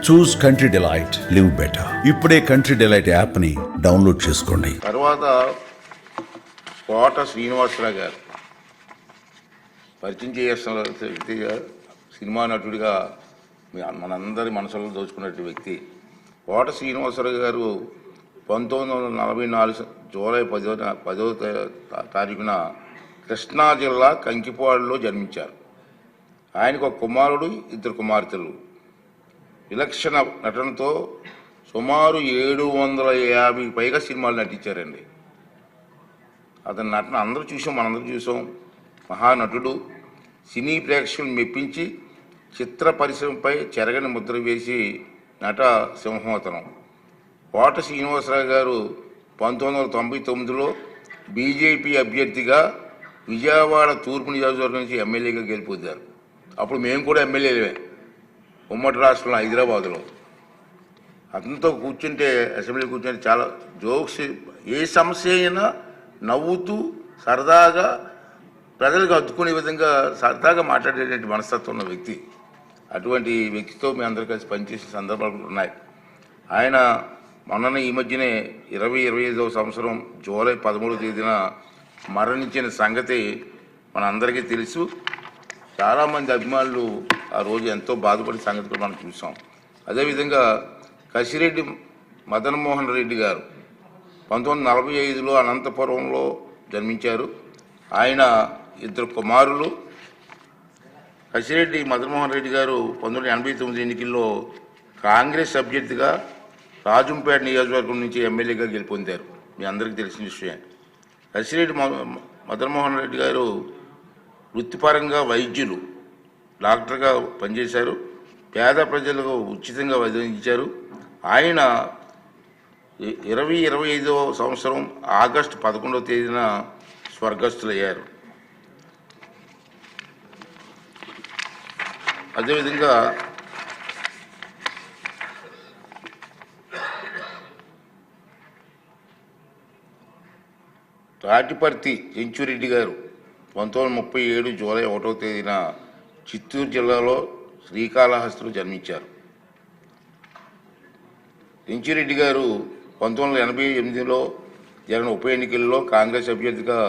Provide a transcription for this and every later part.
చూస్ country delight, live better. ఇప్పుడే country delight app ని download చేసుకోండి. తర్వాత కోట శ్రీనివాసరావు గారు పరిచయం చేస్తున్న వ్యక్తిగా, సినిమా నటుడిగా మనందరి మనసులో దోచుకున్న వ్యక్తి కోట శ్రీనివాసరావు గారు 1944 జూలై 10వ తారీఖున కృష్ణా జిల్లా కంకిపాడులో జన్మించారు. ఆయనకు ఒక కుమారుడు, 2 కుమార్తెలు. విలక్షణ నటనతో సుమారు 750 పైగా సినిమాలు నటించారండి. అతని నటన అందరూ చూసాం, మనందరూ చూసాం. మహానటుడు, సినీ ప్రేక్షకులను మెప్పించి చిత్ర పరిశ్రమపై చెరగని ముద్ర వేసి నట సింహోతనం. కోట శ్రీనివాసరావు గారు 1999లో బీజేపీ అభ్యర్థిగా విజయవాడ తూర్పు నియోజకవర్గం నుంచి ఎమ్మెల్యేగా గెలిపొందారు. అప్పుడు మేము కూడా ఎమ్మెల్యేలే, ఉమ్మడి రాష్ట్రంలో హైదరాబాదులో. అతనితో కూర్చుంటే, అసెంబ్లీ కూర్చుంటే చాలా జోక్స్, ఏ సమస్య అయినా నవ్వుతూ సరదాగా ప్రజలకు అద్దుకునే విధంగా సరదాగా మాట్లాడేటువంటి మనస్తత్వం ఉన్న వ్యక్తి. అటువంటి వ్యక్తితో మీ అందరూ కలిసి పనిచేసే సందర్భాలు ఉన్నాయి. ఆయన మొన్న ఈ మధ్యనే 2025వ సంవత్సరం జూలై 13వ తేదీన మరణించిన సంగతి మనందరికీ తెలుసు. చాలామంది అభిమానులు ఆ రోజు ఎంతో బాధపడే సంగతి కూడా మనం చూసాం. అదేవిధంగా కసిరెడ్డి మదన్మోహన్ రెడ్డి గారు 1945లో అనంతపురంలో జన్మించారు. ఆయన 2 కుమారులు. కసిరెడ్డి మదన్మోహన్ రెడ్డి గారు 1989 ఎన్నికల్లో కాంగ్రెస్ అభ్యర్థిగా రాజంపేట నియోజకవర్గం నుంచి ఎమ్మెల్యేగా గెలుపొందారు. మీ అందరికీ తెలిసిన విషయం. కసిరెడ్డి మదన్మోహన్ రెడ్డి గారు వృత్తిపరంగా వైద్యులు, డాక్టర్గా పనిచేశారు. పేద ప్రజలకు ఉచితంగా వైద్యించారు. ఆయన 2025వ సంవత్సరం ఆగస్టు 11వ తేదీన స్వర్గస్థులయ్యారు. అదేవిధంగా తాటిపర్తి చెంచురెడ్డి గారు 1937 జూలై 1వ తేదీన చిత్తూరు జిల్లాలో శ్రీకాళహస్తిలో జన్మించారు. చెంచురెడ్డి గారు 1988లో జరిగిన ఉప ఎన్నికల్లో కాంగ్రెస్ అభ్యర్థిగా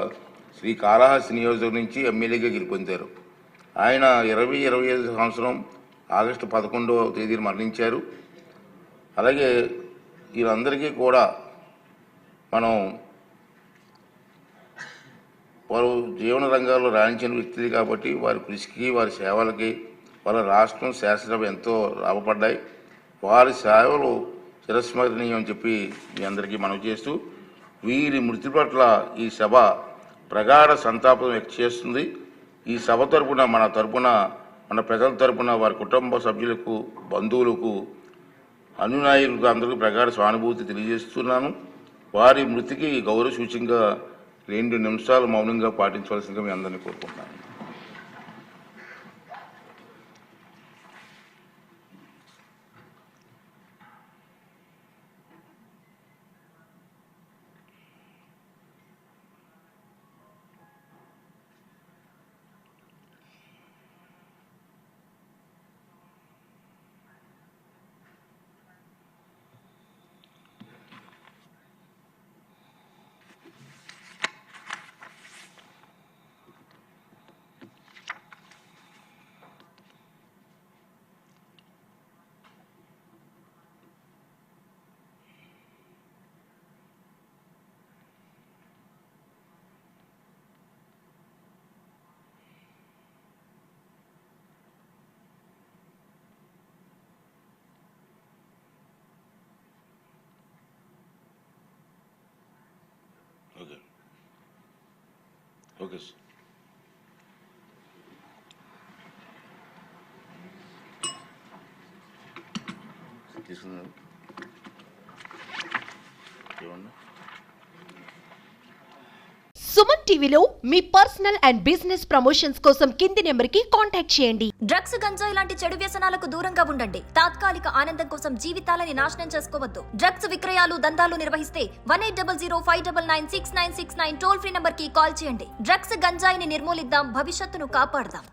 శ్రీకాళహస్తి నియోజకవర్గం నుంచి ఎమ్మెల్యేగా గెలుపొందారు. ఆయన 2025 సంవత్సరం ఆగస్టు 11వ తేదీన మరణించారు. అలాగే వీళ్ళందరికీ కూడా మనం వారు జీవన రంగాల్లో రాణించిన వ్యక్తులు కాబట్టి వారి కృషికి, వారి సేవలకి వాళ్ళ రాష్ట్రం, శాసనసభ ఎంతో లాభపడ్డాయి. వారి సేవలు చిరస్మరణీయం అని చెప్పి మీ అందరికీ మనవి చేస్తూ, వీరి మృతి పట్ల ఈ సభ ప్రగాఢ సంతాపం వ్యక్తం చేస్తుంది. ఈ సభ తరపున, మన ప్రజల తరపున వారి కుటుంబ సభ్యులకు, బంధువులకు, అనునాయులకు అందరికీ ప్రగాఢ సానుభూతి తెలియజేస్తున్నాను. వారి మృతికి గౌరవ సూచకంగా 2 నిమిషాలు మౌనంగా పాటించవలసిందిగా మీ అందరినీ కోరుకుంటున్నాను. Okay sir. తీసుకున్నాను ఏమన్నా. సుమన్ టీవీలో మీ పర్సనల్ అండ్ బిజినెస్ ప్రమోషన్స్ కోసం కింది నెంబర్కి కాంటాక్ట్ చేయండి. డ్రగ్స్, గంజాయి లాంటి చెడు వ్యసనాలకు దూరంగా ఉండండి. తాత్కాలిక ఆనందం కోసం జీవితాలని నాశనం చేసుకోవద్దు. డ్రగ్స్ విక్రయాలు, దందాలు నిర్వహిస్తే 1800599696 టోల్ ఫ్రీ నంబర్ కి కాల్ చేయండి. డ్రగ్స్, గంజాయిని నిర్మూలిద్దాం, భవిష్యత్తును కాపాడదాం.